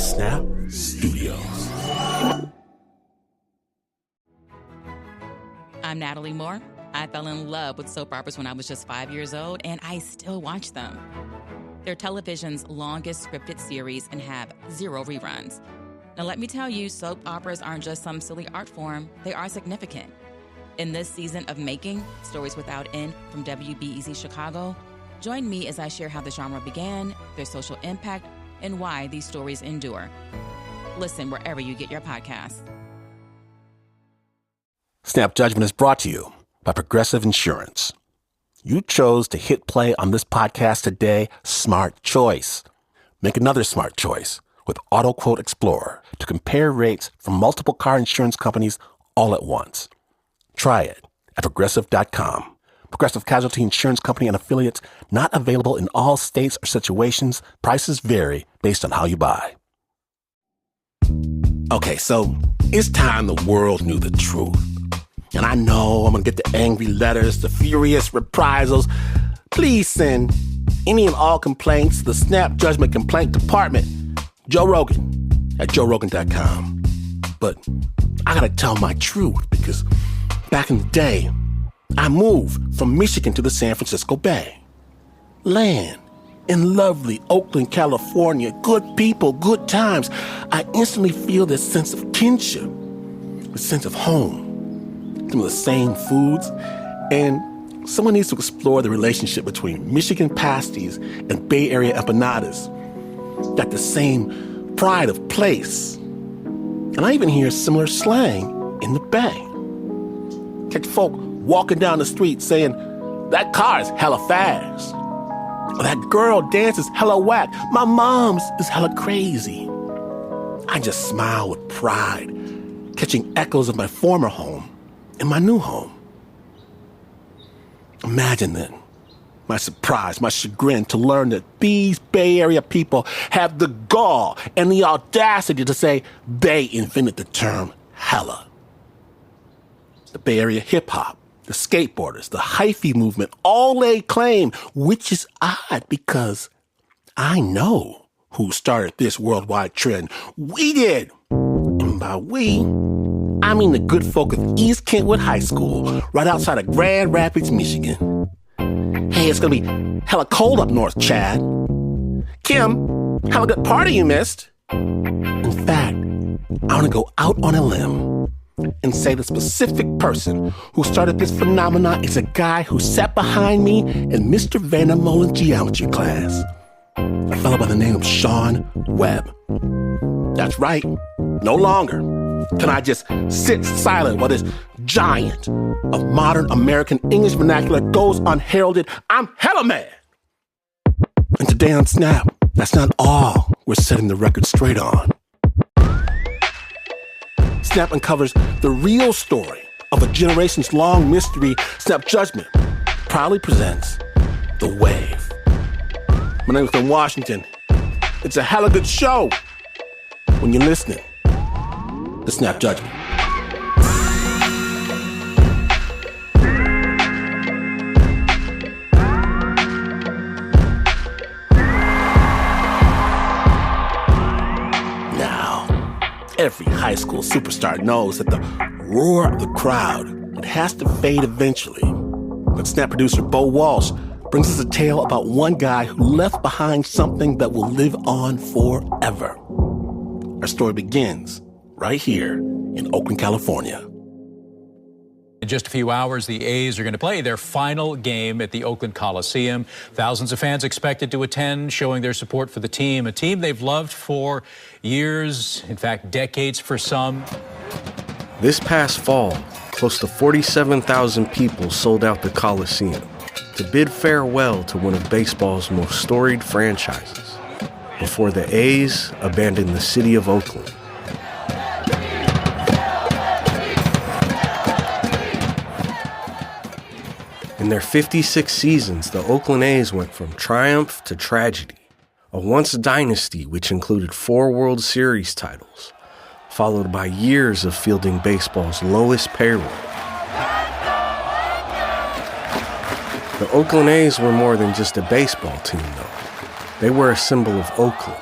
Snap Studios. I'm Natalie Moore. I fell in love with soap operas when I was just 5 years old, and I still watch them. They're television's longest scripted series and have 0 reruns. Now, let me tell you, soap operas aren't just some silly art form. They are significant. In this season of Making, Stories Without End from WBEZ Chicago, join me as I share how the genre began, their social impact, and why these stories endure. Listen wherever you get your podcasts. Snap Judgment is brought to you by Progressive Insurance. You chose to hit play on this podcast today. Smart choice. Make another smart choice with Auto Quote Explorer to compare rates from multiple car insurance companies all at once. Try it at Progressive.com. Progressive Casualty Insurance Company and affiliates. Not available in all states or situations. Prices vary based on how you buy. Okay, so it's time the world knew the truth. And I know I'm going to get the angry letters, the furious reprisals. Please send any and all complaints to the Snap Judgment Complaint Department, Joe Rogan at joerogan.com. But I got to tell my truth because back in the day, I moved from Michigan to the San Francisco Bay. Land in lovely Oakland, California. Good people, good times. I instantly feel this sense of kinship, a sense of home. Some of the same foods, and someone needs to explore the relationship between Michigan pasties and Bay Area empanadas. Got the same pride of place. And I even hear similar slang in the Bay. Catch folk walking down the street saying, that car is hella fast. Or that girl dances hella whack. My mom's is hella crazy. I just smile with pride, catching echoes of my former home in my new home. Imagine then my surprise, my chagrin to learn that these Bay Area people have the gall and the audacity to say they invented the term hella. The Bay Area hip-hop, the skateboarders, the hyphy movement, all they claim, which is odd because I know who started this worldwide trend. We did. And by we, I mean the good folk of East Kentwood High School, right outside of Grand Rapids, Michigan. Hey, it's gonna be hella cold up north, Chad. Kim, hella good party you missed. In fact, I wanna go out on a limb and say the specific person who started this phenomenon is a guy who sat behind me in Mr. Vanna Mullen's geometry class. A fellow by the name of Sean Webb. That's right, no longer can I just sit silent while this giant of modern American English vernacular goes unheralded. I'm hella mad. And today on Snap, that's not all we're setting the record straight on. Snap uncovers the real story of a generations-long mystery. Snap Judgment proudly presents The Wave. My name is Tim Washington. It's a hella good show when you're listening to Snap Judgment. Now, every high school superstar knows that the roar of the crowd, it has to fade eventually. But Snap producer Bo Walsh brings us a tale about one guy who left behind something that will live on forever. Our story begins right here in Oakland, California. In just a few hours, the A's are going to play their final game at the Oakland Coliseum. Thousands of fans expected to attend, showing their support for the team, a team they've loved for years, in fact, decades for some. This past fall, close to 47,000 people sold out the Coliseum to bid farewell to one of baseball's most storied franchises before the A's abandoned the city of Oakland. In their 56 seasons, the Oakland A's went from triumph to tragedy, a once dynasty which included 4 World Series titles, followed by years of fielding baseball's lowest payroll. The Oakland A's were more than just a baseball team, though. They were a symbol of Oakland,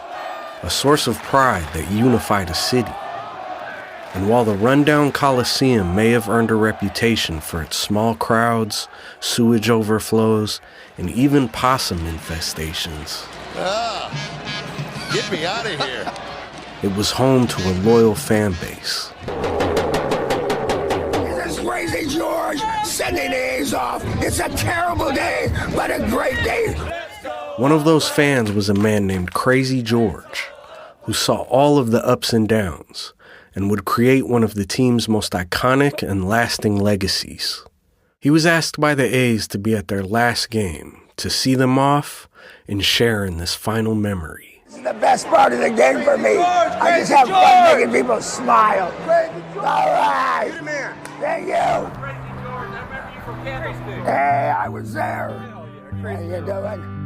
a source of pride that unified a city. And while the rundown Coliseum may have earned a reputation for its small crowds, sewage overflows, and even possum infestations, Get me out of here. it was home to a loyal fan base. This is Krazy George sending the A's off. It's a terrible day, but a great day. One of those fans was a man named Krazy George, who saw all of the ups and downs and would create one of the team's most iconic and lasting legacies. He was asked by the A's to be at their last game, to see them off and share in this final memory. This is the best part of the game for me. I just have fun making people smile. All right. Thank you. Hey, I was there. How you doing?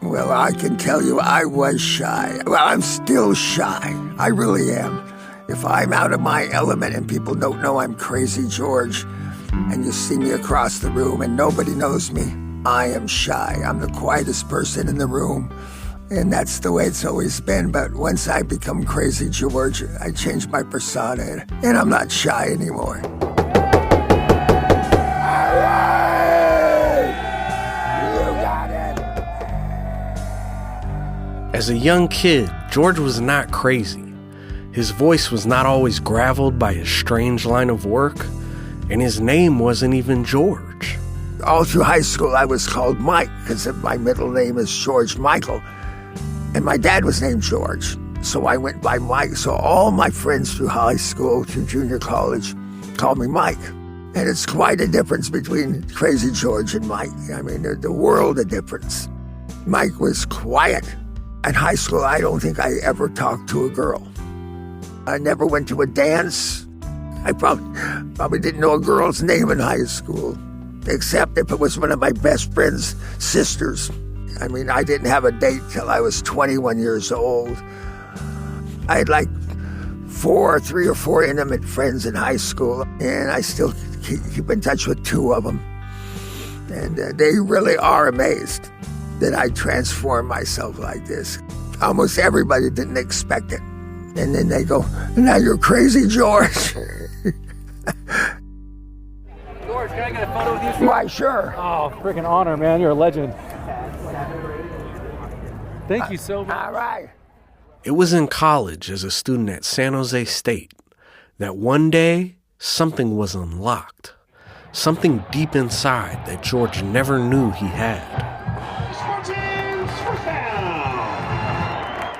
Well, I can tell you I was shy. Well, I'm still shy. I really am. If I'm out of my element and people don't know I'm Krazy George, and you see me across the room and nobody knows me, I am shy. I'm the quietest person in the room. And that's the way it's always been. But once I become Krazy George, I change my persona, and I'm not shy anymore. All right! You got it! As a young kid, George was not crazy. His voice was not always graveled by his strange line of work, and his name wasn't even George. All through high school, I was called Mike, because my middle name is George Michael. And my dad was named George, so I went by Mike. So all my friends through high school, through junior college, called me Mike. And it's quite a difference between Krazy George and Mike. I mean, there's the world of difference. Mike was quiet. In high school, I don't think I ever talked to a girl. I never went to a dance. I probably didn't know a girl's name in high school, except if it was one of my best friend's sisters. I mean, I didn't have a date till I was 21 years old. I had like 3 or 4 intimate friends in high school, and I still keep in touch with 2 of them. And they really are amazed that I transformed myself like this. Almost everybody didn't expect it. And then they go, now you're Krazy George. George, can I get a photo with you, sir? Why, sure. Oh, freaking honor, man. You're a legend. Thank you so much. All right. It was in college as a student at San Jose State that one day something was unlocked. Something deep inside that George never knew he had.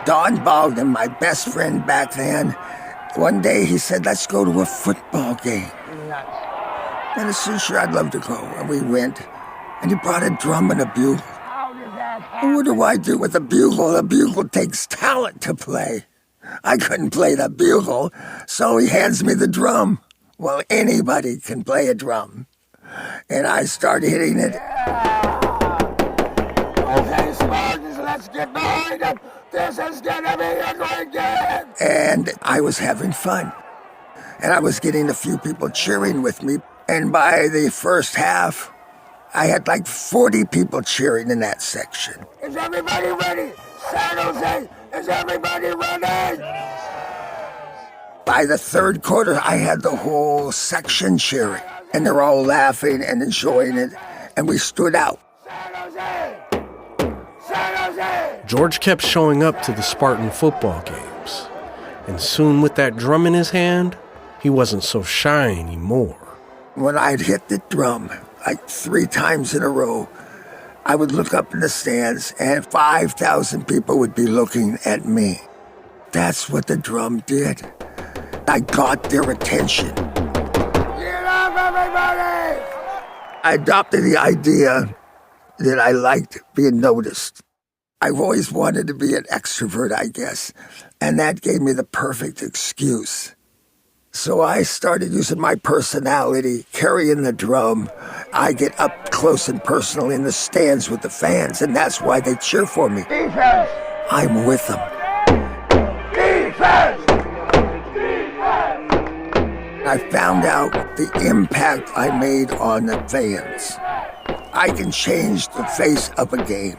Don Bogdan, my best friend back then, one day he said, let's go to a football game. And I said, sure, I'd love to go. And we went, and he brought a drum and a bugle. And what do I do with a bugle? A bugle takes talent to play. I couldn't play the bugle, so he hands me the drum. Well, anybody can play a drum. And I started hitting it. Okay, Spartans, let's get behind it. This is gonna be a great game. And I was having fun. And I was getting a few people cheering with me. And by the first half, I had like 40 people cheering in that section. Is everybody ready? San Jose, is everybody ready? By the third quarter, I had the whole section cheering. And they're all laughing and enjoying it. And we stood out. San Jose! San Jose! George kept showing up to the Spartan football games. And soon with that drum in his hand, he wasn't so shy anymore. When I'd hit the drum, like 3 times in a row, I would look up in the stands and 5,000 people would be looking at me. That's what the drum did. I got their attention. Get up, everybody! I adopted the idea that I liked being noticed. I've always wanted to be an extrovert, I guess, and that gave me the perfect excuse. So I started using my personality, carrying the drum. I get up close and personal in the stands with the fans, and that's why they cheer for me. Defense! I'm with them. Defense! I found out the impact I made on the fans. I can change the face of a game.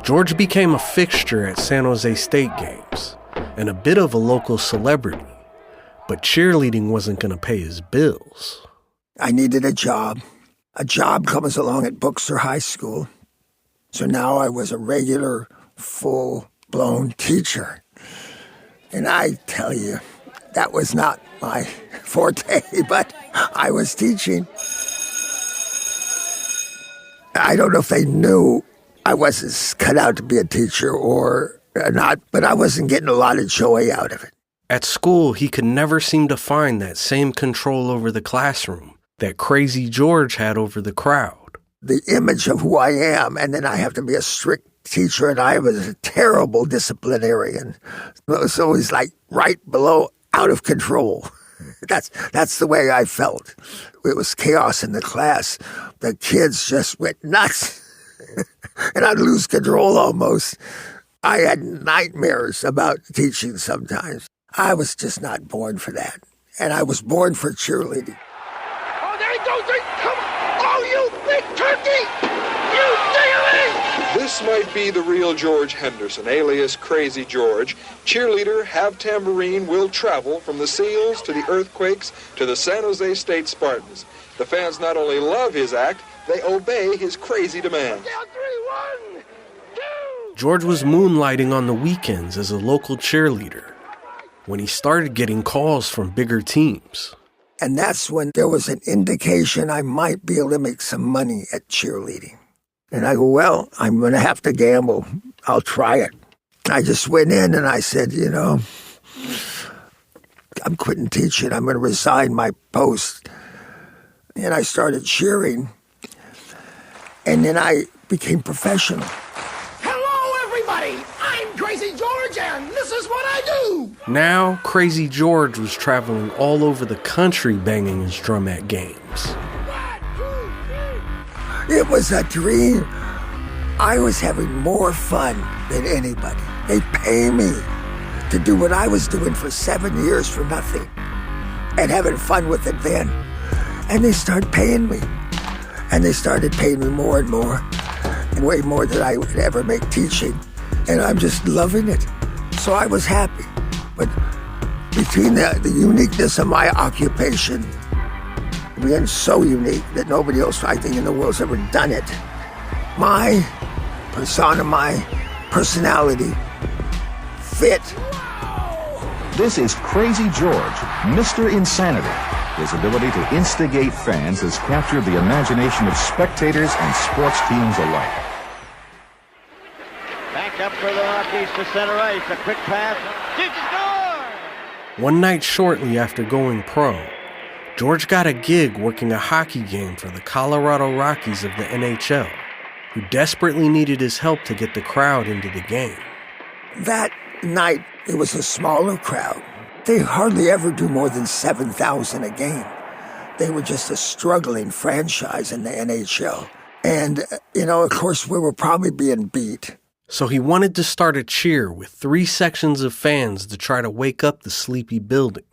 George became a fixture at San Jose State games and a bit of a local celebrity, but cheerleading wasn't going to pay his bills. I needed a job. A job comes along at Buxer High School. So now I was a regular, full-blown teacher. And I tell you, that was not my forte, but I was teaching. I don't know if they knew I wasn't cut out to be a teacher or not, but I wasn't getting a lot of joy out of it. At school, he could never seem to find that same control over the classroom that Krazy George had over the crowd. The image of who I am, and then I have to be a strict teacher, and I was a terrible disciplinarian. It was always like right below out of control. That's the way I felt. It was chaos in the class. The kids just went nuts, and I'd lose control almost. I had nightmares about teaching sometimes. I was just not born for that, and I was born for cheerleading. Oh, there he goes! Come on! Oh, you big turkey! You dearie! This might be the real George Henderson, alias Krazy George. Cheerleader, have tambourine, will travel from the Seals to the Earthquakes to the San Jose State Spartans. The fans not only love his act, they obey his crazy demands. Down 3, 1, 2. George was moonlighting on the weekends as a local cheerleader when he started getting calls from bigger teams. And that's when there was an indication I might be able to make some money at cheerleading. And I go, well, I'm going to have to gamble. I'll try it. I just went in and I said, I'm quitting teaching. I'm going to resign my post. And I started cheering. And then I became professional. Hello, everybody! I'm Krazy George, and this is what I do! Now, Krazy George was traveling all over the country banging his drum at games. It was a dream. I was having more fun than anybody. They pay me to do what I was doing for 7 years for nothing and having fun with it then. And they started paying me. And they started paying me more and more, way more than I would ever make teaching. And I'm just loving it. So I was happy. But between the uniqueness of my occupation, being so unique that nobody else, I think, in the world's ever done it, my persona, my personality fit. This is Krazy George, Mr. Insanity. His ability to instigate fans has captured the imagination of spectators and sports teams alike. Back up for the Rockies to center ice. A quick pass. Deep score! One night shortly after going pro, George got a gig working a hockey game for the Colorado Rockies of the NHL, who desperately needed his help to get the crowd into the game. That night, it was a smaller crowd. They hardly ever do more than 7,000 a game. They were just a struggling franchise in the NHL. And, of course, we were probably being beat. So he wanted to start a cheer with 3 sections of fans to try to wake up the sleepy building.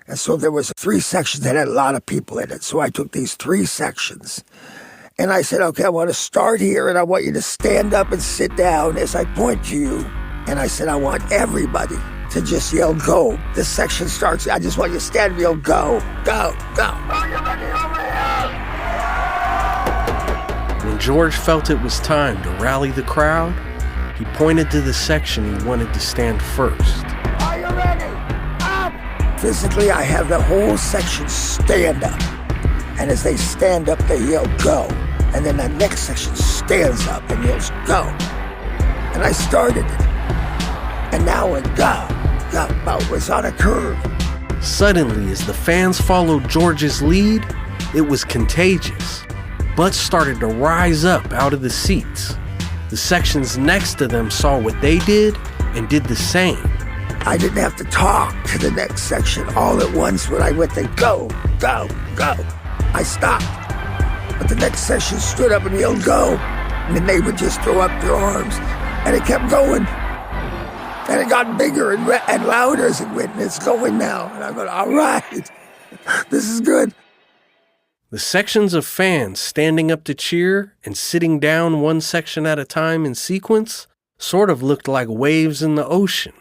And so there was 3 sections that had a lot of people in it. So I took these 3 sections. And I said, okay, I want to start here, and I want you to stand up and sit down as I point to you. And I said, I want everybody to just yell, go. This section starts, I just want you to stand and yell, go, go, go. When George felt it was time to rally the crowd, he pointed to the section he wanted to stand first. Are you ready? Up! Physically, I have the whole section stand up. And as they stand up, they yell, go. And then the next section stands up and yells, go. And I started it. And now it go was on a curve. Suddenly, as the fans followed George's lead, it was contagious. Butts started to rise up out of the seats. The sections next to them saw what they did and did the same. I didn't have to talk to the next section all at once when I went to go, go, go. I stopped. But the next section stood up and yelled, go. And then they would just throw up their arms. And it kept going. And it got bigger and louder as it went. And it's going now. And I'm going, all right. This is good. The sections of fans standing up to cheer and sitting down one section at a time in sequence Sort of looked like waves in the ocean.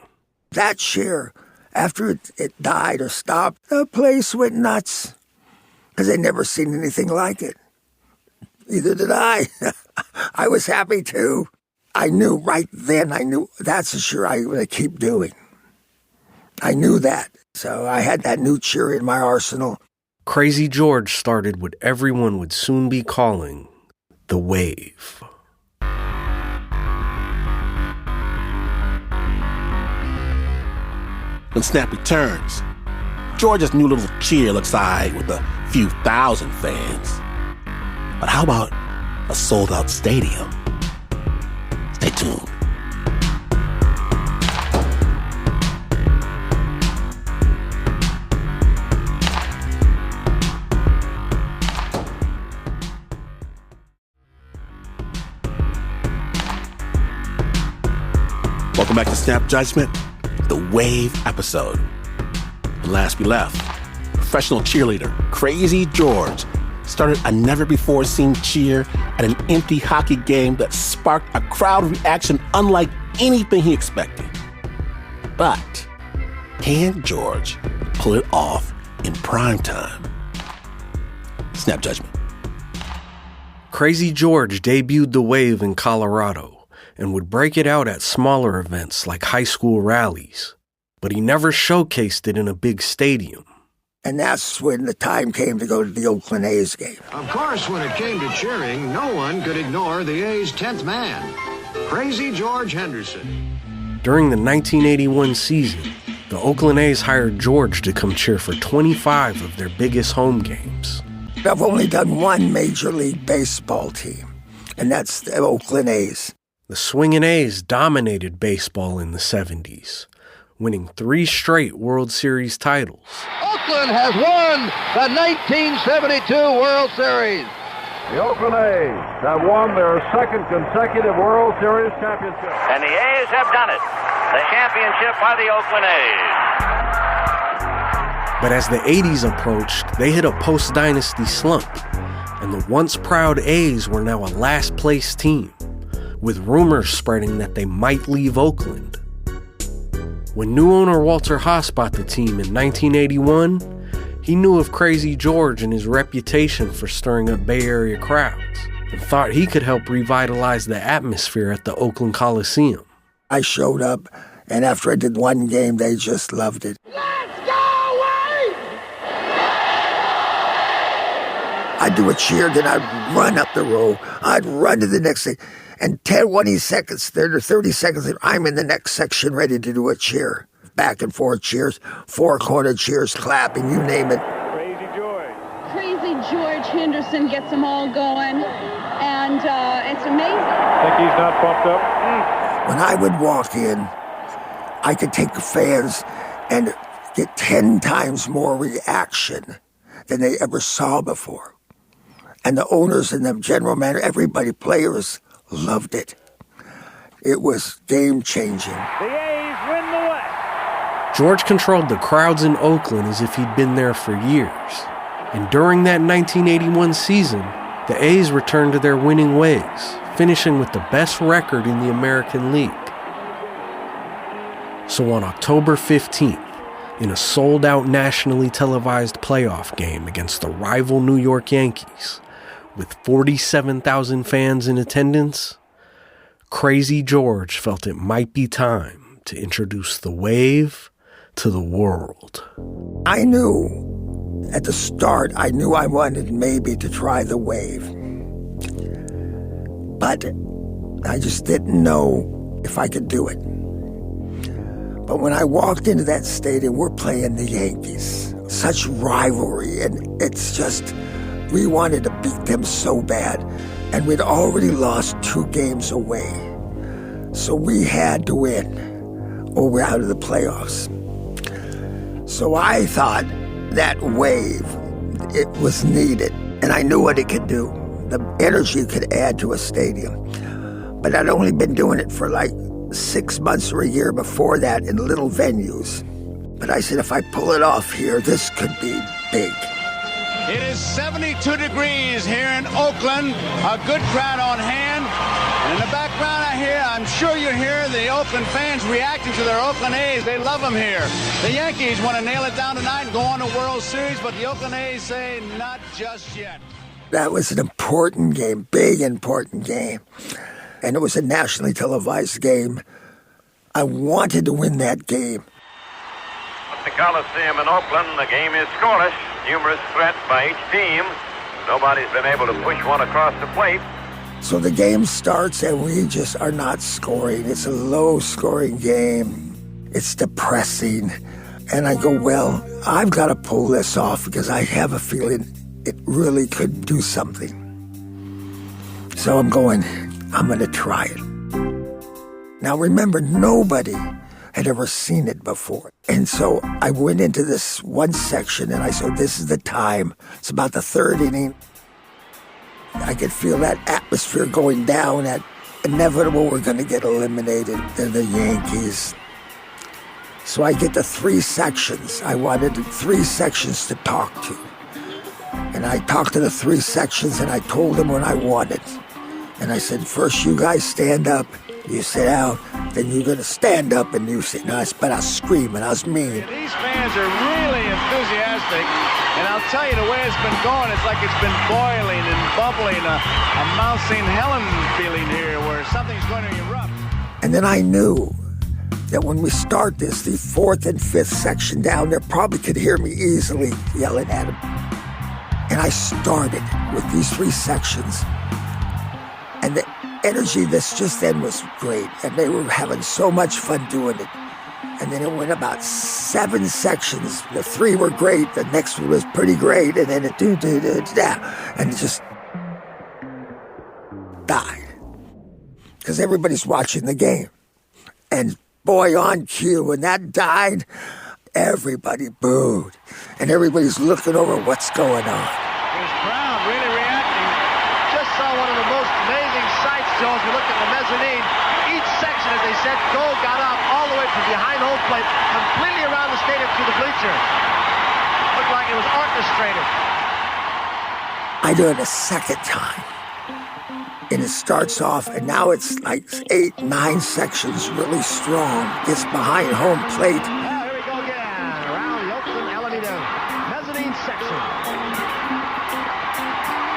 That cheer, after it died or stopped, the place went nuts. Because they'd never seen anything like it. Either did I. I was happy too. I knew right then, that's a cheer I'm going to keep doing. I knew that. So I had that new cheer in my arsenal. Krazy George started what everyone would soon be calling the wave. When Snap returns, George's new little cheer looks eyed with a few thousand fans. But how about a sold-out stadium? Stay tuned. Welcome back to Snap Judgment, the Wave episode. And last we left, professional cheerleader Krazy George started a never-before-seen cheer at an empty hockey game that sparked a crowd reaction unlike anything he expected. But can George pull it off in prime time? Snap Judgment. Krazy George debuted the wave in Colorado and would break it out at smaller events like high school rallies. But he never showcased it in a big stadium. And that's when the time came to go to the Oakland A's game. Of course, when it came to cheering, no one could ignore the A's 10th man, Krazy George Henderson. During the 1981 season, the Oakland A's hired George to come cheer for 25 of their biggest home games. I've only done one Major League Baseball team, and that's the Oakland A's. The swinging A's dominated baseball in the 70s, winning 3 straight World Series titles. Oakland has won the 1972 World Series. The Oakland A's have won their second consecutive World Series championship. And the A's have done it. The championship by the Oakland A's. But as the 80s approached, they hit a post-dynasty slump, and the once proud A's were now a last-place team, with rumors spreading that they might leave Oakland. When new owner Walter Haas bought the team in 1981, he knew of Krazy George and his reputation for stirring up Bay Area crowds, and thought he could help revitalize the atmosphere at the Oakland Coliseum. I showed up, and after I did one game, they just loved it. Let's go, Wade! I'd do a cheer, then I'd run up the row. I'd run to the next thing. And 20 seconds, 30 seconds, I'm in the next section ready to do a cheer. Back and forth cheers, 4-corner cheers, clapping, you name it. Krazy George. Krazy George Henderson gets them all going, and it's amazing. Think he's not pumped up? When I would walk in, I could take the fans and get 10 times more reaction than they ever saw before. And the owners and the general manager, everybody, players, loved it. It was game-changing. The A's win the West. George controlled the crowds in Oakland as if he'd been there for years. And during that 1981 season, the A's returned to their winning ways, finishing with the best record in the American League. So on October 15th, in a sold-out nationally televised playoff game against the rival New York Yankees, with 47,000 fans in attendance, Krazy George felt it might be time to introduce the wave to the world. I knew at the start, I wanted maybe to try the wave. But I just didn't know if I could do it. But when I walked into that stadium, we're playing the Yankees. Such rivalry, and it's just, we wanted to beat them so bad, and we'd already lost 2 games away. So we had to win, or we're out of the playoffs. So I thought that wave, it was needed, and I knew what it could do, the energy it could add to a stadium. But I'd only been doing it for like 6 months or a year before that in little venues. But I said, if I pull it off here, this could be big. It is 72 degrees here in Oakland. A good crowd on hand. And in the background I'm sure you hear the Oakland fans reacting to their Oakland A's. They love them here. The Yankees want to nail it down tonight and go on to World Series, but the Oakland A's say not just yet. That was an important game, big important game. And it was a nationally televised game. I wanted to win that game. At the Coliseum in Oakland, the game is scoreless. Numerous threats by each team. Nobody's been able to push one across the plate. So the game starts and we just are not scoring. It's a low-scoring game. It's depressing. And I go, well, I've got to pull this off because I have a feeling it really could do something. So I'm going to try it. Now remember, nobody had ever seen it before. And so I went into this one section and I said, this is the time. It's about the third inning. I could feel that atmosphere going down, that inevitable we're going to get eliminated. They're the Yankees. So I get to 3 sections. I wanted 3 sections to talk to. And I talked to the 3 sections and I told them what I wanted. And I said, first you guys stand up, you sit down, then you're going to stand up and you sit down. But I was screaming, I was mean. These fans are really enthusiastic. And I'll tell you, the way it's been going, it's like it's been boiling and bubbling, a Mount St. Helen feeling here where something's going to erupt. And then I knew that when we start this, the 4th and 5th section down there probably could hear me easily yelling at them. And I started with these 3 sections. And the energy that's just then was great. And they were having so much fun doing it. And then it went about 7 sections. The 3 were great. The next one was pretty great. And then it and it just died. Because everybody's watching the game. And boy, on cue, when that died, everybody booed. And everybody's looking over what's going on. This crowd really reacting. Just saw one of the most amazing sights, Joe, if you look at the mezzanine. Each section, as they said, go got up all the way from behind home plate, completely around the stadium to the bleachers. Looked like it was orchestrated. I do it a second time. And it starts off, and now it's like 8, 9 sections, really strong. Gets behind home plate. Here we go again, around the Oakland Alameda mezzanine section.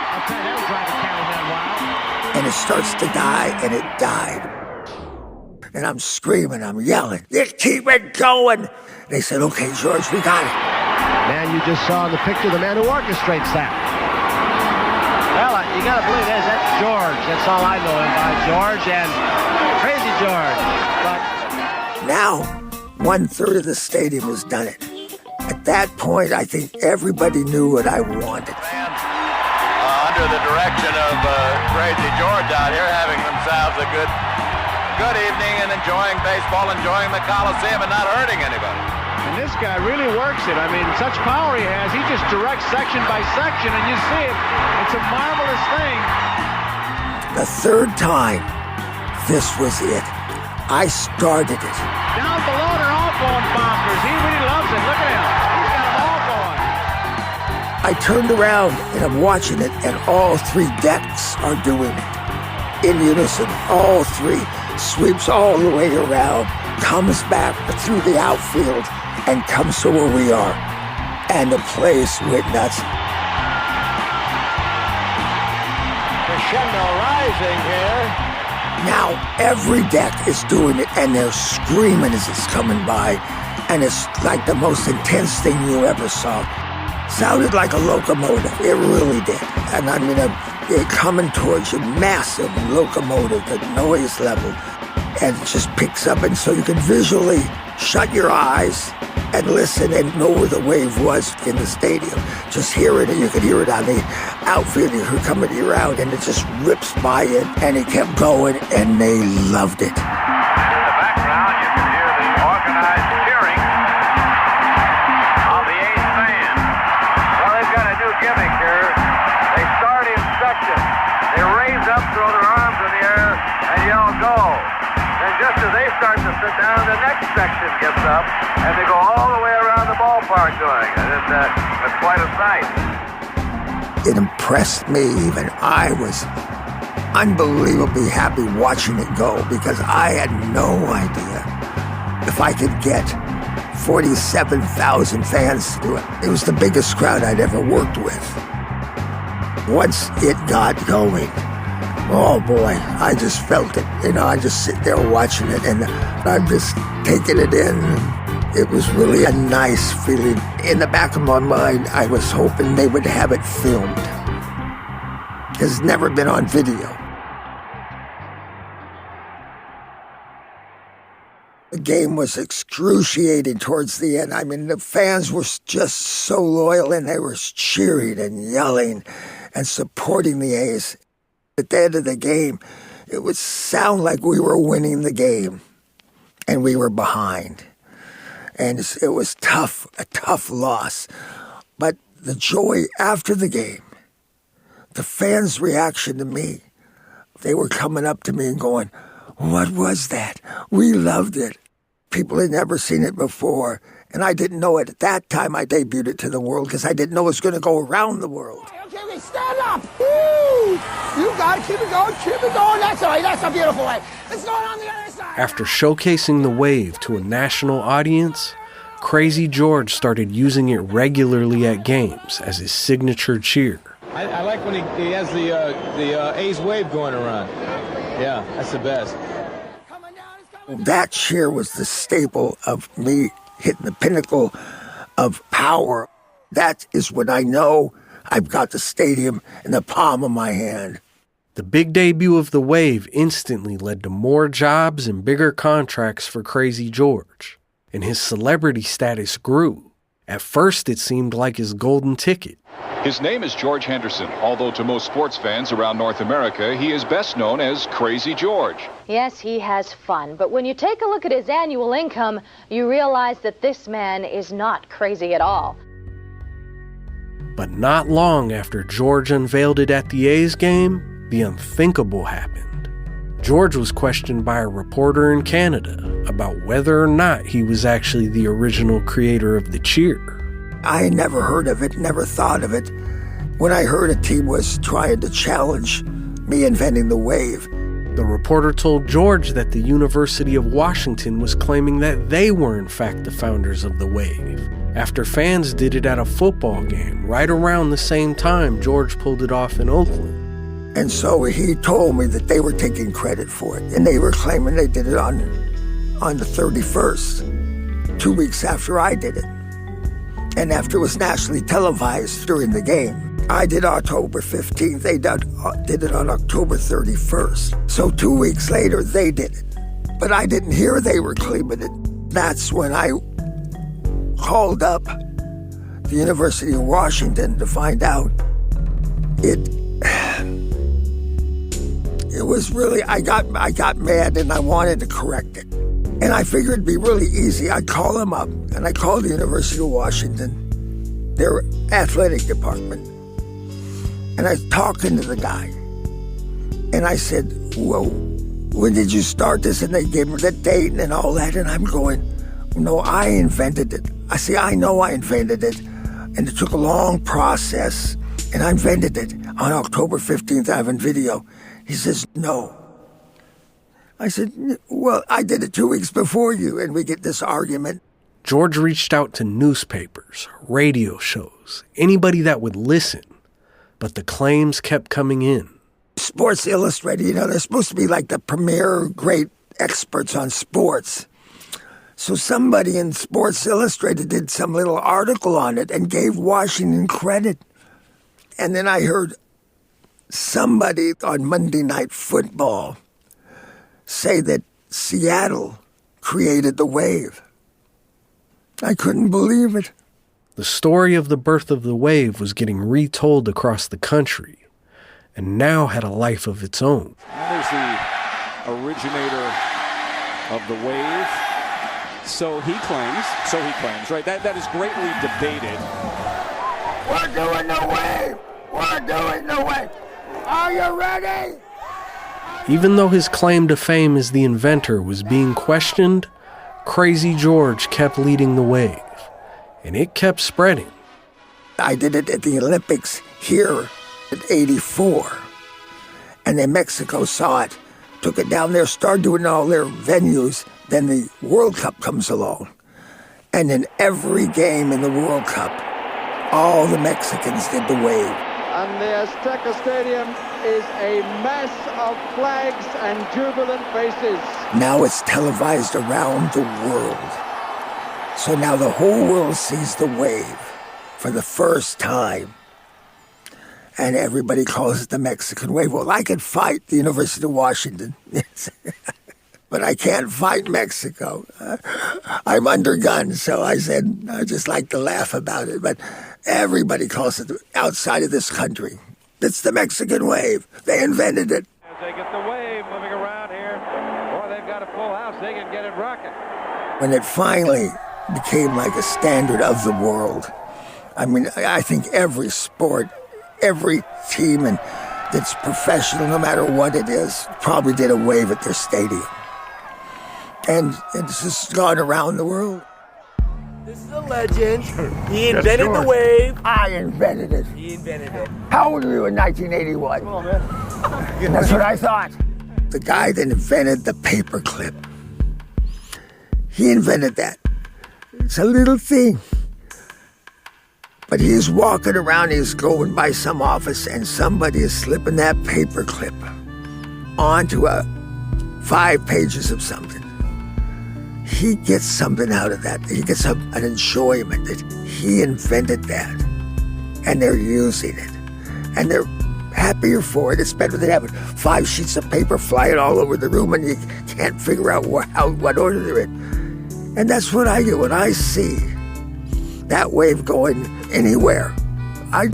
I'll tell you, that'll drive the cameraman wild. And it starts to die, and it died. And I'm screaming, I'm yelling, just keep it going. They said, okay, George, we got it. Man, you just saw in the picture the man who orchestrates that. Well, you got to believe that's George. That's all I know about George and Krazy George. But now, 1/3 of the stadium has done it. At that point, I think everybody knew what I wanted. Under the direction of Krazy George out here, having themselves a good evening and enjoying baseball, enjoying the Coliseum, and not hurting anybody. And this guy really works it. I mean, such power he has. He just directs section by section, and you see it. It's a marvelous thing. The 3rd time, this was it. I started it. down below, they're all going bonkers. He really loves it. Look at him. He's got them all going. I turned around, and I'm watching it, and all 3 decks are doing it. In unison, all 3. Sweeps all the way around, comes back through the outfield, and comes to where we are. And the place went nuts. Crescendo rising here. Now every deck is doing it, and they're screaming as it's coming by. And it's like the most intense thing you ever saw. Sounded like a locomotive. It really did. And I mean, it coming towards you, massive locomotive, the noise level. And it just picks up, and so you can visually shut your eyes and listen and know where the wave was in the stadium. Just hear it, and you could hear it on the outfield. You could come around, and it just rips by it, and it kept going, and they loved it. In the background, you can hear the organized cheering of the A's fans. Well, they've got a new gimmick here. They start in section. They raise up, throw their arms in the air, and yell, go. Then just as they start to sit down, the next section gets up, and they go all the way around the ballpark doing it. It's quite a sight. It impressed me even. unbelievably happy watching it go because I had no idea if I could get 47,000 fans to do it. It was the biggest crowd I'd ever worked with. Once it got going, oh boy, I just felt it. I just sit there watching it and I'm just taking it in. It was really a nice feeling. In the back of my mind, I was hoping they would have it filmed. It's never been on video. The game was excruciating towards the end. I mean, the fans were just so loyal, and they were cheering and yelling and supporting the A's. At the end of the game, it would sound like we were winning the game, and we were behind. And it was tough, a tough loss. But the joy after the game, the fans' reaction to me, they were coming up to me and going, "What was that? We loved it." People had never seen it before, and I didn't know it. At that time, I debuted it to the world because I didn't know it was going to go around the world. Okay, stand up. Woo! You got to keep it going, keep it going. That's all right. That's a beautiful way. It's going on the other side. After showcasing the wave to a national audience, Krazy George started using it regularly at games as his signature cheer. I like when he has the A's wave going around. Yeah, that's the best. That cheer was the staple of me hitting the pinnacle of power. That is when I know I've got the stadium in the palm of my hand. The big debut of the wave instantly led to more jobs and bigger contracts for Krazy George, and his celebrity status grew. At first, it seemed like his golden ticket. His name is George Henderson, although to most sports fans around North America, he is best known as Krazy George. Yes, he has fun, but when you take a look at his annual income, you realize that this man is not crazy at all. But not long after George unveiled it at the A's game, the unthinkable happened. George was questioned by a reporter in Canada about whether or not he was actually the original creator of the cheer. I had never heard of it, never thought of it. When I heard a team was trying to challenge me inventing the wave, the reporter told George that the University of Washington was claiming that they were in fact the founders of the wave, after fans did it at a football game right around the same time George pulled it off in Oakland. And so he told me that they were taking credit for it, and they were claiming they did it on the 31st, 2 weeks after I did it. And after it was nationally televised during the game. I did October 15th, they did it on October 31st. So 2 weeks later, they did it. But I didn't hear they were claiming it. That's when I called up the University of Washington to find out. It was really, I got mad and I wanted to correct it. And I figured it'd be really easy. I'd call them up, and I called the University of Washington, their athletic department. And I was talking to the guy. And I said, "Well, when did you start this?" And they gave me the date and all that. And I'm going, "No, I invented it." I say, "I know I invented it." And it took a long process. And I invented it on October 15th. I have in video. He says, "No." I said, "Well, I did it 2 weeks before you," and we get this argument. George reached out to newspapers, radio shows, anybody that would listen, but the claims kept coming in. Sports Illustrated, they're supposed to be like the premier great experts on sports. So somebody in Sports Illustrated did some little article on it and gave Washington credit. And then I heard somebody on Monday Night Football say that Seattle created the wave. I couldn't believe it. The story of the birth of the wave was getting retold across the country, and now had a life of its own. There's the originator of the wave. So he claims, right? That is greatly debated. We're doing the wave! We're doing the wave! Are you ready? Even though his claim to fame as the inventor was being questioned, Krazy George kept leading the wave, and it kept spreading. I did it at the Olympics here in '84, And then Mexico saw it, took it down there, started doing all their venues. Then the World Cup comes along. And in every game in the World Cup, all the Mexicans did the wave. And the Azteca Stadium is a mess of flags and jubilant faces. Now it's televised around the world. So now the whole world sees the wave for the first time. And everybody calls it the Mexican wave. Well, I could fight the University of Washington, but I can't fight Mexico. I'm undergunned, so I said, I just like to laugh about it. But everybody calls it outside of this country. It's the Mexican wave. They invented it. As they get the wave moving around here, boy, they've got a full house. They can get it rocking. When it finally became like a standard of the world, I mean, I think every sport, every team that's professional, no matter what it is, probably did a wave at their stadium. And it's just gone around the world. This is a legend. He invented the wave. I invented it. He invented it. How old were you in 1981? Come on, man. That's what I thought. The guy that invented the paperclip, he invented that. It's a little thing. But he's walking around, he's going by some office, and somebody is slipping that paperclip onto 5 pages of something. He gets something out of that. He gets an enjoyment that he invented that. And they're using it. And they're happier for it. It's better than having 5 sheets of paper flying all over the room and you can't figure out what order they're in. And that's what I get when I see that wave going anywhere. I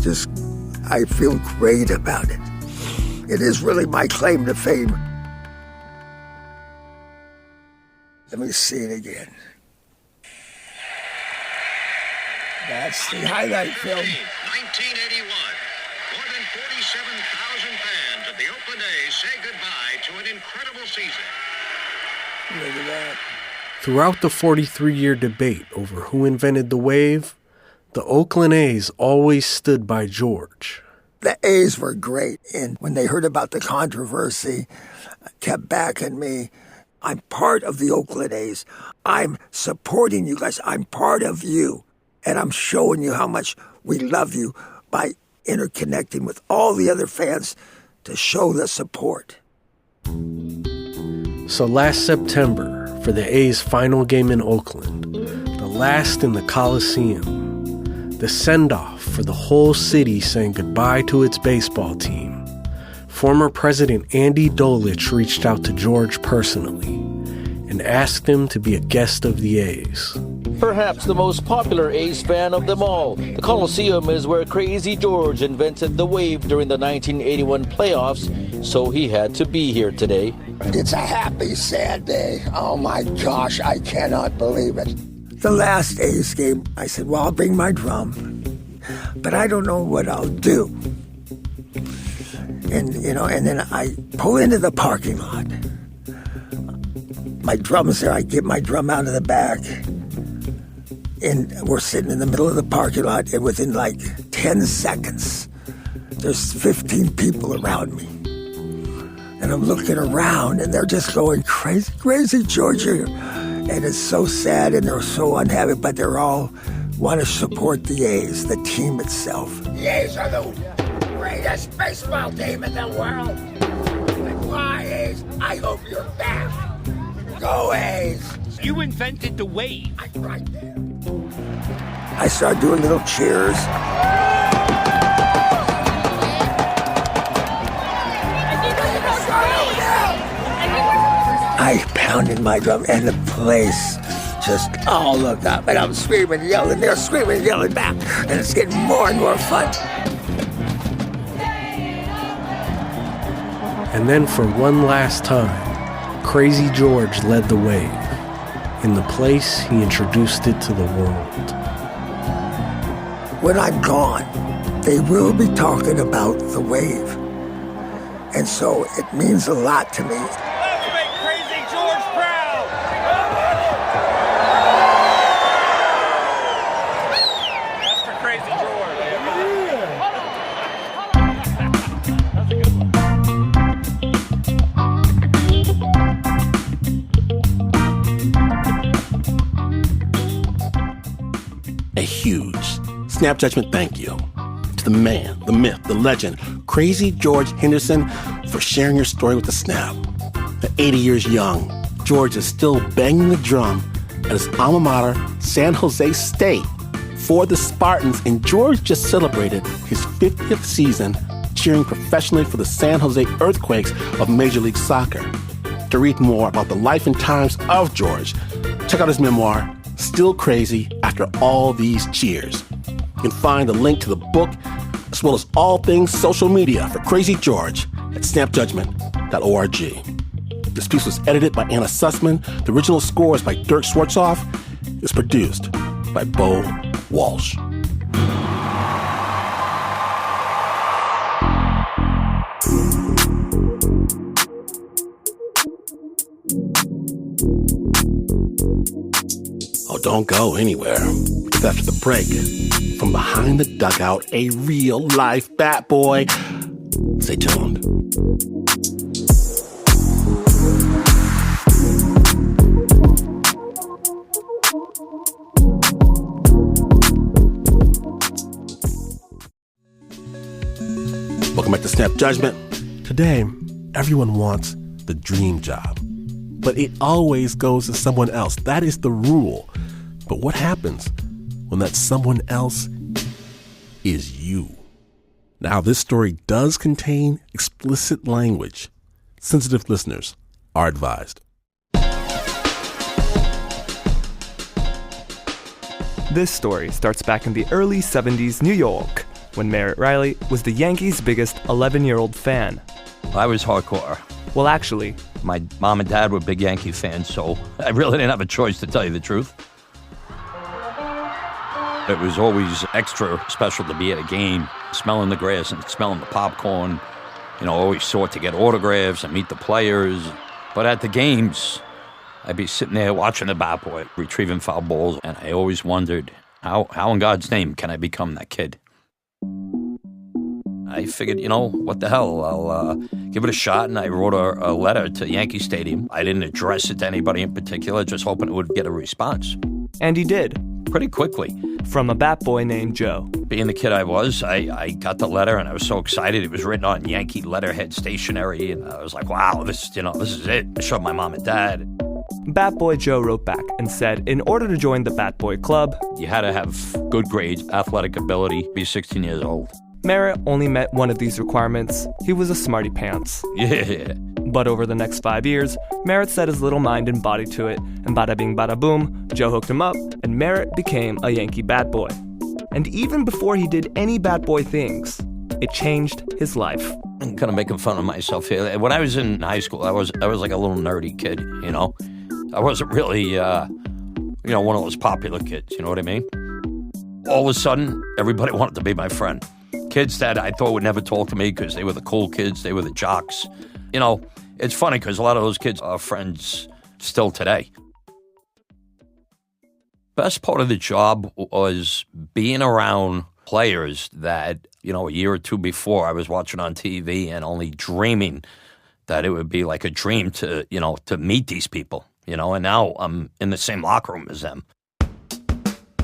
feel great about it. It is really my claim to fame. Let me see it again. That's the highlight film. 1981. More than 47,000 fans of the Oakland A's say goodbye to an incredible season. Look at that. Throughout the 43-year debate over who invented the wave, the Oakland A's always stood by George. The A's were great, and when they heard about the controversy, kept backing me. I'm part of the Oakland A's. I'm supporting you guys. I'm part of you. And I'm showing you how much we love you by interconnecting with all the other fans to show the support. So last September, for the A's final game in Oakland, the last in the Coliseum, the send-off for the whole city saying goodbye to its baseball team, former President Andy Dolich reached out to George personally and asked him to be a guest of the A's. Perhaps the most popular A's fan of them all, the Coliseum is where Krazy George invented the wave during the 1981 playoffs, so he had to be here today. It's a happy, sad day. Oh my gosh, I cannot believe it. The last A's game, I said, well, I'll bring my drum, but I don't know what I'll do. And then I pull into the parking lot. My drum's there. I get my drum out of the back. And we're sitting in the middle of the parking lot, and within like 10 seconds, there's 15 people around me. And I'm looking around, and they're just going, Krazy George. And it's so sad, and they're so unhappy, but they're all want to support the A's, the team itself. The A's are the greatest baseball team in the world. And why, A's? I hope you're back. Go, A's. You invented the wave. I'm right there. I started doing little cheers. I pounded my drum, and the place just all looked up, and I'm screaming and yelling. They're screaming and yelling back, and it's getting more and more fun. And then for one last time, Krazy George led the wave. In the place, he introduced it to the world. When I'm gone, they will be talking about the wave. And so it means a lot to me. Let's make Krazy George proud! That's for Krazy George. That's a good one. a huge Snap Judgment thank you to the man, the myth, the legend, Krazy George Henderson, for sharing your story with the Snap. At 80 years young, George is still banging the drum at his alma mater, San Jose State, for the Spartans, and George just celebrated his 50th season cheering professionally for the San Jose Earthquakes of Major League Soccer. To read more about the life and times of George, check out his memoir, Still Crazy After All These Cheers. You can find the link to the book, as well as all things social media for Krazy George at snapjudgment.org. This piece was edited by Anna Sussman. The original score is by Dirk Schwartzoff. It's produced by Bo Walsh. Oh, don't go anywhere. Because after the break, from behind the dugout, a real-life bat boy. Stay tuned. Welcome back to Snap Judgment. Today, everyone wants the dream job, but it always goes to someone else. That is the rule. But what happens when that someone else is you? Now, this story does contain explicit language. Sensitive listeners are advised. This story starts back in the early 70s New York, when Merritt Riley was the Yankees' biggest 11-year-old fan. I was hardcore. Well, actually, my mom and dad were big Yankee fans, so I really didn't have a choice, to tell you the truth. It was always extra special to be at a game, smelling the grass and smelling the popcorn. You know, always sought to get autographs and meet the players. But at the games, I'd be sitting there watching the bat boy, retrieving foul balls, and I always wondered, how in God's name can I become that kid? I figured, what the hell, I'll give it a shot, and I wrote a letter to Yankee Stadium. I didn't address it to anybody in particular, just hoping it would get a response. And he did. Pretty quickly. From a bat boy named Joe. Being the kid I was, I got the letter, and I was so excited. It was written on Yankee letterhead stationery, and I was like, wow, this is it. I showed my mom and dad. Bat Boy Joe wrote back and said, in order to join the Bat Boy Club, you had to have good grades, athletic ability, be 16 years old. Merritt only met one of these requirements. He was a smarty pants. Yeah. But over the next 5 years, Merritt set his little mind and body to it, and bada bing bada boom, Joe hooked him up, and Merritt became a Yankee bat boy. And even before he did any bat boy things, it changed his life. I'm kind of making fun of myself here. When I was in high school, I was like a little nerdy kid, I wasn't really, one of those popular kids, you know what I mean? All of a sudden, everybody wanted to be my friend. Kids that I thought would never talk to me because they were the cool kids, they were the jocks. It's funny because a lot of those kids are friends still today. Best part of the job was being around players that, a year or two before I was watching on TV and only dreaming that it would be like a dream to meet these people, and now I'm in the same locker room as them.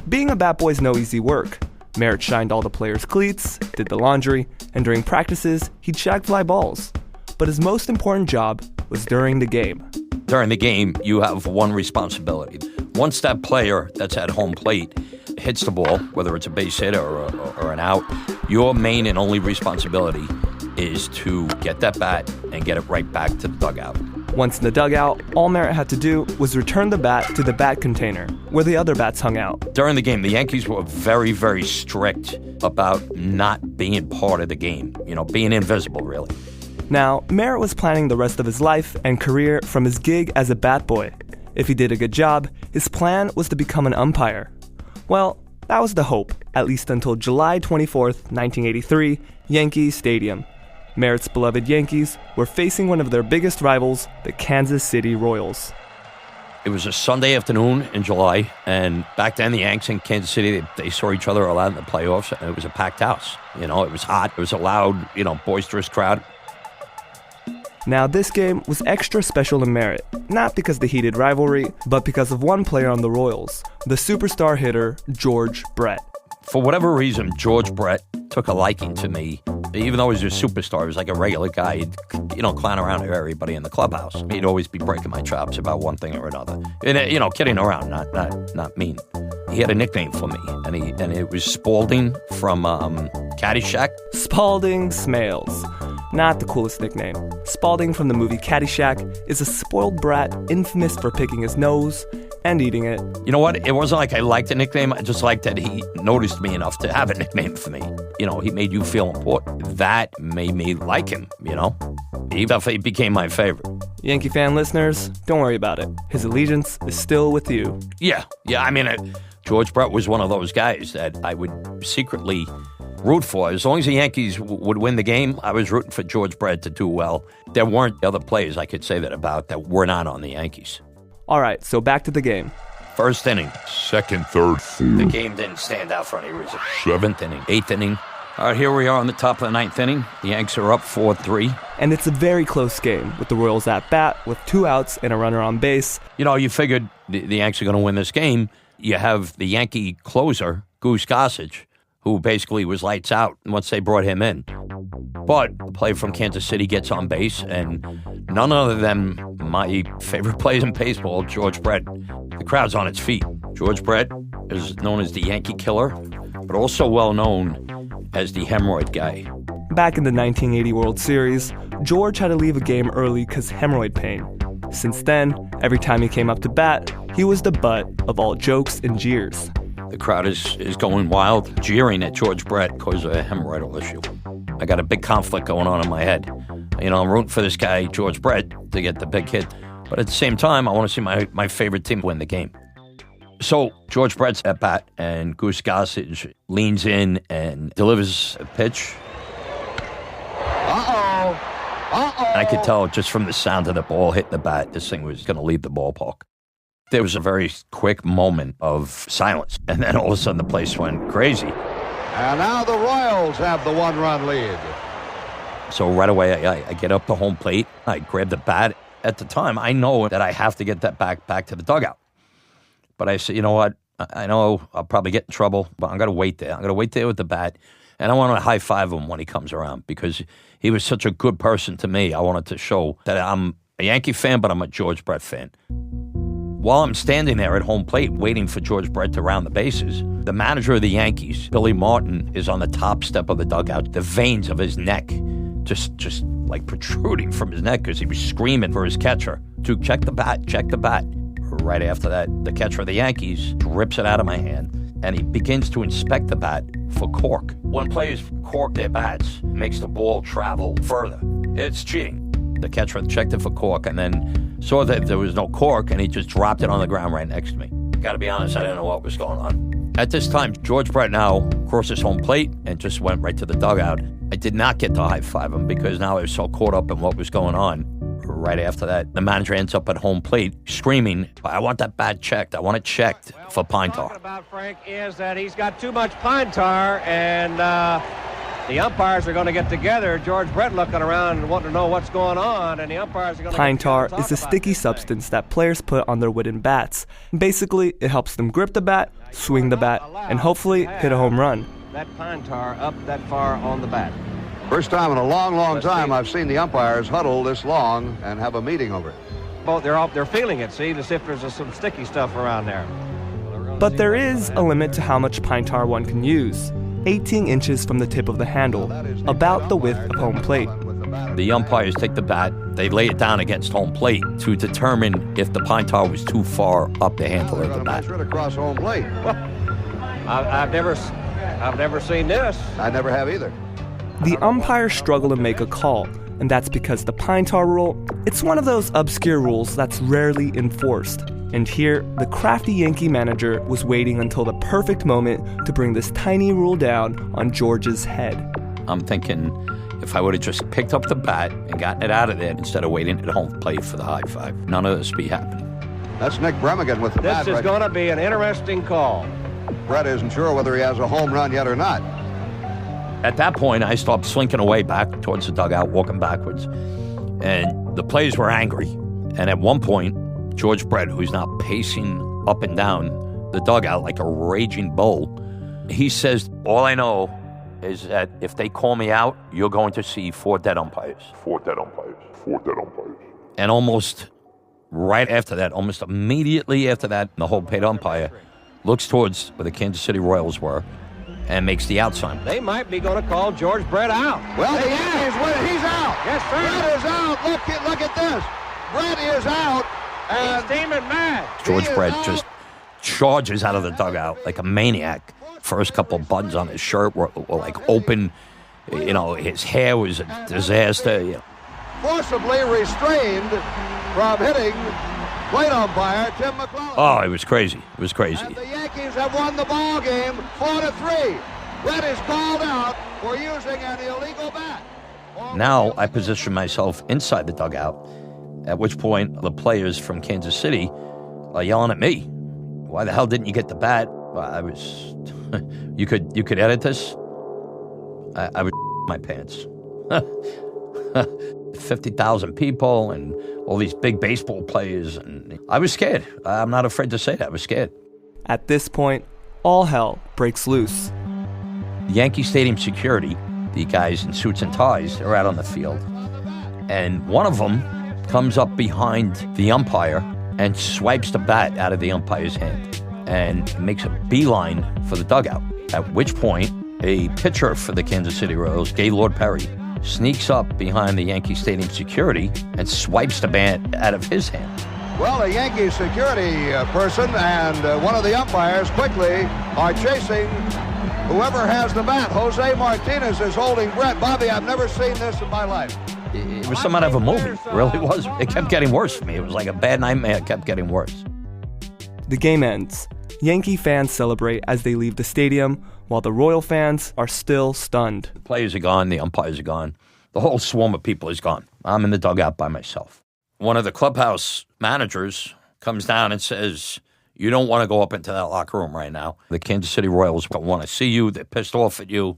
Being a bat boy's no easy work. Merritt shined all the players' cleats, did the laundry, and during practices, he'd shag fly balls. But his most important job was during the game. During the game, you have one responsibility. Once that player that's at home plate hits the ball, whether it's a base hit or an out, your main and only responsibility is to get that bat and get it right back to the dugout. Once in the dugout, all Merritt had to do was return the bat to the bat container, where the other bats hung out. During the game, the Yankees were very, very strict about not being part of the game, being invisible, really. Now, Merritt was planning the rest of his life and career from his gig as a bat boy. If he did a good job, his plan was to become an umpire. Well, that was the hope, at least until July 24th, 1983, Yankee Stadium. Merritt's beloved Yankees were facing one of their biggest rivals, the Kansas City Royals. It was a Sunday afternoon in July, and back then the Yanks in Kansas City, they saw each other a lot in the playoffs, and it was a packed house. It was hot. It was a loud, boisterous crowd. Now, this game was extra special in merit, not because of the heated rivalry, but because of one player on the Royals, the superstar hitter, George Brett. For whatever reason, George Brett took a liking to me. Even though he was a superstar, he was like a regular guy. He'd, clown around with everybody in the clubhouse. He'd always be breaking my chops about one thing or another. And, kidding around, not mean. He had a nickname for me, and it was Spalding from Caddyshack. Spalding Smales. Not the coolest nickname. Spalding from the movie Caddyshack is a spoiled brat infamous for picking his nose and eating it. You know what? It wasn't like I liked the nickname. I just liked that he noticed me enough to have a nickname for me. He made you feel important. That made me like him, He definitely became my favorite. Yankee fan listeners, don't worry about it. His allegiance is still with you. Yeah. George Brett was one of those guys that I would secretly root for. As long as the Yankees would win the game, I was rooting for George Brett to do well. There weren't other players I could say that about that were not on the Yankees. All right, so back to the game. First inning. Second, third, fourth. The game didn't stand out for any reason. Seventh inning. Eighth inning. All right, here we are on the top of the ninth inning. The Yanks are up 4-3. And it's a very close game, with the Royals at bat, with 2 outs and a runner on base. You figured the Yanks are going to win this game. You have the Yankee closer, Goose Gossage, who basically was lights out once they brought him in. But the player from Kansas City gets on base, and none other than my favorite player in baseball, George Brett. The crowd's on its feet. George Brett is known as the Yankee Killer, but also well known as the hemorrhoid guy. Back in the 1980 World Series, George had to leave a game early because hemorrhoid pain. Since then, every time he came up to bat, he was the butt of all jokes and jeers. The crowd is going wild, jeering at George Brett because of a hemorrhoidal issue. I got a big conflict going on in my head. I'm rooting for this guy, George Brett, to get the big hit. But at the same time, I want to see my favorite team win the game. So George Brett's at bat, and Goose Gossage leans in and delivers a pitch. And I could tell just from the sound of the ball hitting the bat, this thing was going to leave the ballpark. There was a very quick moment of silence, and then all of a sudden the place went crazy. And now the Royals have the 1-run lead. So right away, I get up to home plate. I grab the bat. At the time, I know that I have to get that back to the dugout. But I said, you know what? I know I'll probably get in trouble, but I'm going to wait there. I'm going to wait there with the bat, and I want to high-five him when he comes around because he was such a good person to me. I wanted to show that I'm a Yankee fan, but I'm a George Brett fan. While I'm standing there at home plate waiting for George Brett to round the bases, the manager of the Yankees, Billy Martin, is on the top step of the dugout. The veins of his neck just like protruding from his neck because he was screaming for his catcher to check the bat. Right after that, the catcher of the Yankees rips it out of my hand, and he begins to inspect the bat for cork. When players cork their bats, it makes the ball travel further. It's cheating. The catcher checked it for cork and then saw that there was no cork, and he just dropped it on the ground right next to me. Gotta be honest, I didn't know what was going on. At this time, George Brett now crosses home plate and just went right to the dugout. I did not get to high-five him because now I was so caught up in what was going on. Right after that, the manager ends up at home plate screaming, I want that bat checked. I want it checked for pine tar. What about Frank is that he's got too much pine tar, and the umpires are going to get together. George Brett looking around and wanting to know what's going on, and the umpires are going to Pine tar is a sticky substance that players put on their wooden bats. Basically, it helps them grip the bat, swing the bat, and hopefully hit a home run. That pine tar up that far on the bat. First time in a long time I've seen the umpires huddle this long and have a meeting over it. Both they're feeling it, see, to see if there's some sticky stuff around there. But there is a limit to how much pine tar one can use. 18 inches from the tip of the handle, about the width of home plate. The umpires take the bat, they lay it down against home plate to determine if the pine tar was too far up the handle of the bat. Right across home plate. I've never seen this. I never have either. The umpires struggle to make a call, and that's because the pine tar rule, it's one of those obscure rules that's rarely enforced. And here, the crafty Yankee manager was waiting until the perfect moment to bring this tiny rule down on George's head. I'm thinking if I would have just picked up the bat and gotten it out of there instead of waiting at home plate for the high five, none of this would be happening. That's Nick Bremigan with the bat. This is going to be an interesting call. Brett isn't sure whether he has a home run yet or not. At that point, I stopped slinking away back towards the dugout, walking backwards. And The players were angry. And at one point, George Brett, who's now pacing up and down the dugout like a raging bull, he says, all I know is that if they call me out, you're going to see 4 dead umpires. 4 dead umpires. 4 dead umpires. And almost right after that, almost immediately after that, the whole paid umpire looks towards where the Kansas City Royals were and makes the out sign. They might be going to call George Brett out. Well, he is. He's out. Yes, sir. Brett is out. Look at this. Brett is out. And he's steaming mad. George Brett just charges out of the dugout like a maniac. First couple buttons on his shirt were like open. You know, his hair was a disaster. You know. Forcibly restrained from hitting plate umpire Tim McClellan. Oh, it was crazy. It was crazy. And the Yankees have won the ball game 4-3. Brett is called out for using an illegal bat. Now I position myself inside the dugout, at which point the players from Kansas City are yelling at me. Why the hell didn't you get the bat? I was... You could edit this? I was my pants. 50,000 people and all these big baseball players. And I was scared. I'm not afraid to say that. I was scared. At this point, all hell breaks loose. Yankee Stadium security, the guys in suits and ties, they're out on the field. And one of them comes up behind the umpire and swipes the bat out of the umpire's hand and makes a beeline for the dugout. At which point, a pitcher for the Kansas City Royals, Gaylord Perry, sneaks up behind the Yankee Stadium security and swipes the bat out of his hand. Well, a Yankee security person and one of the umpires quickly are chasing whoever has the bat. Jose Martinez is holding Brett. Bobby, I've never seen this in my life. It was some out of a movie. It really was. It kept getting worse for me. It was like a bad nightmare. It kept getting worse. The game ends. Yankee fans celebrate as they leave the stadium, while the Royal fans are still stunned. The players are gone. The umpires are gone. The whole swarm of people is gone. I'm in the dugout by myself. One of the clubhouse managers comes down and says, you don't want to go up into that locker room right now. The Kansas City Royals don't want to see you. They're pissed off at you.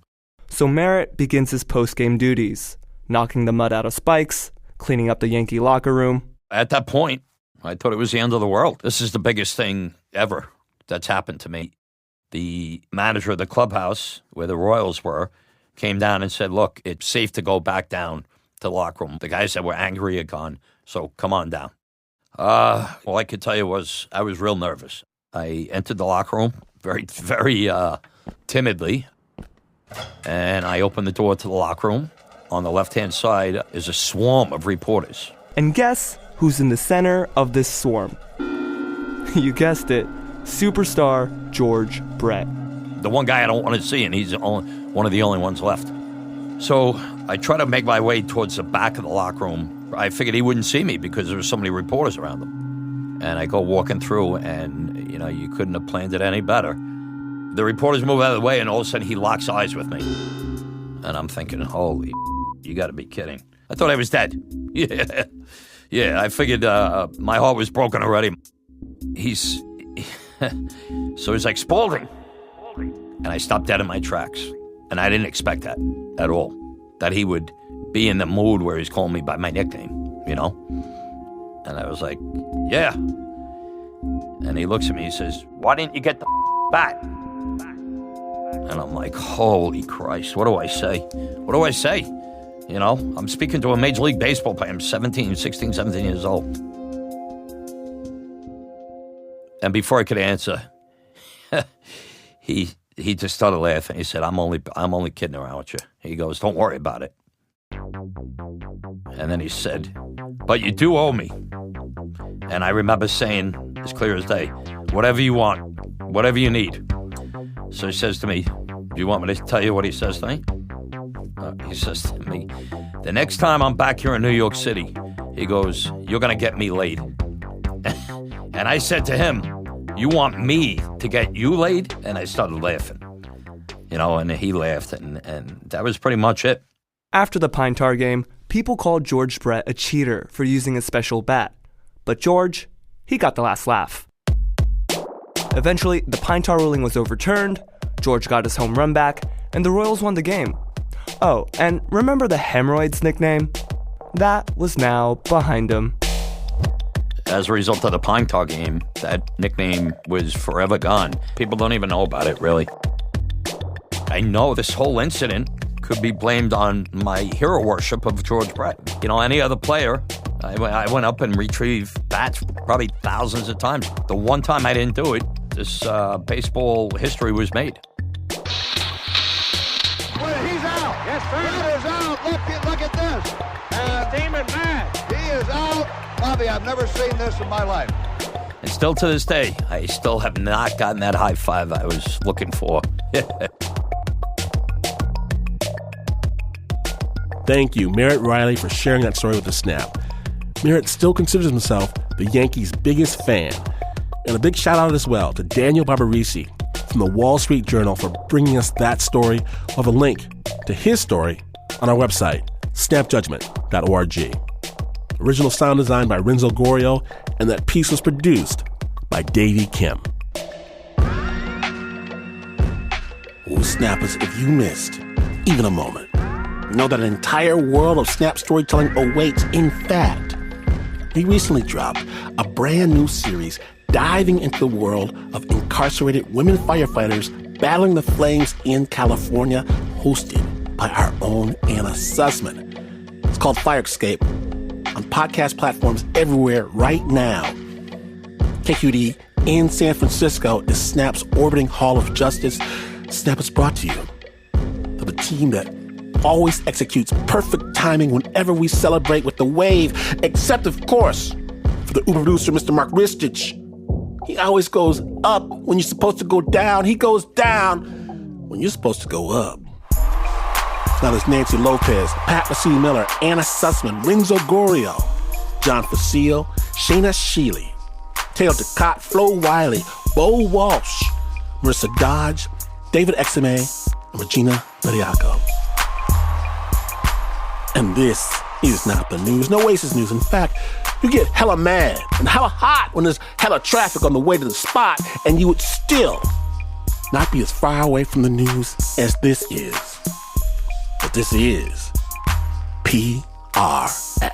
So Merritt begins his post-game duties, knocking the mud out of spikes, cleaning up the Yankee locker room. At that point, I thought it was the end of the world. This is the biggest thing ever that's happened to me. The manager of the clubhouse, where the Royals were, came down and said, look, it's safe to go back down to the locker room. The guys that were angry are gone, so come on down. All I could tell you was I was real nervous. I entered the locker room very, very timidly, and I opened the door to the locker room. On the left-hand side is a swarm of reporters. And guess who's in the center of this swarm? You guessed it, superstar George Brett. The one guy I don't want to see, and he's one of the only ones left. So I try to make my way towards the back of the locker room. I figured he wouldn't see me because there were so many reporters around him. And I go walking through, and, you know, you couldn't have planned it any better. The reporters move out of the way, and all of a sudden he locks eyes with me. And I'm thinking, holy, you got to be kidding. I thought I was dead. Yeah, I figured my heart was broken already. So he's like, Spaulding. And I stopped dead in my tracks. And I didn't expect that at all. That he would be in the mood where he's calling me by my nickname, you know? And I was like, yeah. And he looks at me, he says, why didn't you get the bat? And I'm like, holy Christ, what do I say? What do I say? You know, I'm speaking to a Major League Baseball player. I'm 16, 17 years old. And before I could answer, he just started laughing. He said, I'm only kidding around with you. He goes, don't worry about it. And then he said, but you do owe me. And I remember saying, as clear as day, whatever you want, whatever you need. So he says to me, do you want me to tell you what he says to me? He says to me, the next time I'm back here in New York City, he goes, you're going to get me laid. And I said to him, you want me to get you laid? And I started laughing, you know, and he laughed, and that was pretty much it. After the Pine Tar game, people called George Brett a cheater for using a special bat. But George, he got the last laugh. Eventually, the Pine Tar ruling was overturned, George got his home run back, and the Royals won the game. Oh, and remember the Hemorrhoids nickname? that was now behind him. As a result of the Pine Tar game, that nickname was forever gone. People don't even know about it, really. I know this whole incident could be blamed on my hero worship of George Brett. You know, any other player, I went up and retrieved bats probably thousands of times. The one time I didn't do it, this baseball history was made. He's out. Yes, sir. Brett is out. Look at this. And Demon Man. He is out. Bobby, I've never seen this in my life. And still to this day, I still have not gotten that high five I was looking for. Thank you, Merritt Riley, for sharing that story with the Snap. Merritt still considers himself the Yankees' biggest fan. And a big shout out as well to Daniel Barbarisi from the Wall Street Journal for bringing us that story. We'll have a link to his story on our website, snapjudgment.org. Original sound design by Renzo Gorio, and that piece was produced by Davey Kim. Oh, Snappers, if you missed even a moment, know that an entire world of Snap storytelling awaits. In fact, we recently dropped a brand new series diving into the world of incarcerated women firefighters battling the flames in California, hosted by our own Anna Sussman. It's called Fire Escape, on podcast platforms everywhere right now. KQED in San Francisco is Snap's orbiting Hall of Justice. Snap is brought to you by the team that always executes perfect timing whenever we celebrate with the wave, except, of course, for the Uber producer, Mr. Mark Ristich. He always goes up when you're supposed to go down. He goes down when you're supposed to go up. Now there's Nancy Lopez, Pat Mesiti-Miller, Anna Sussman, Renzo Gorio, John Facile, Shayna Shealy, Taylor Ducott, Flo Wiley, Bo Walsh, Marissa Dodge, David Exime, and Regina Bediaco. And this is not the news. No Oasis news. In fact, you get hella mad and hella hot when there's hella traffic on the way to the spot, and you would still not be as far away from the news as this is. But this is PRX.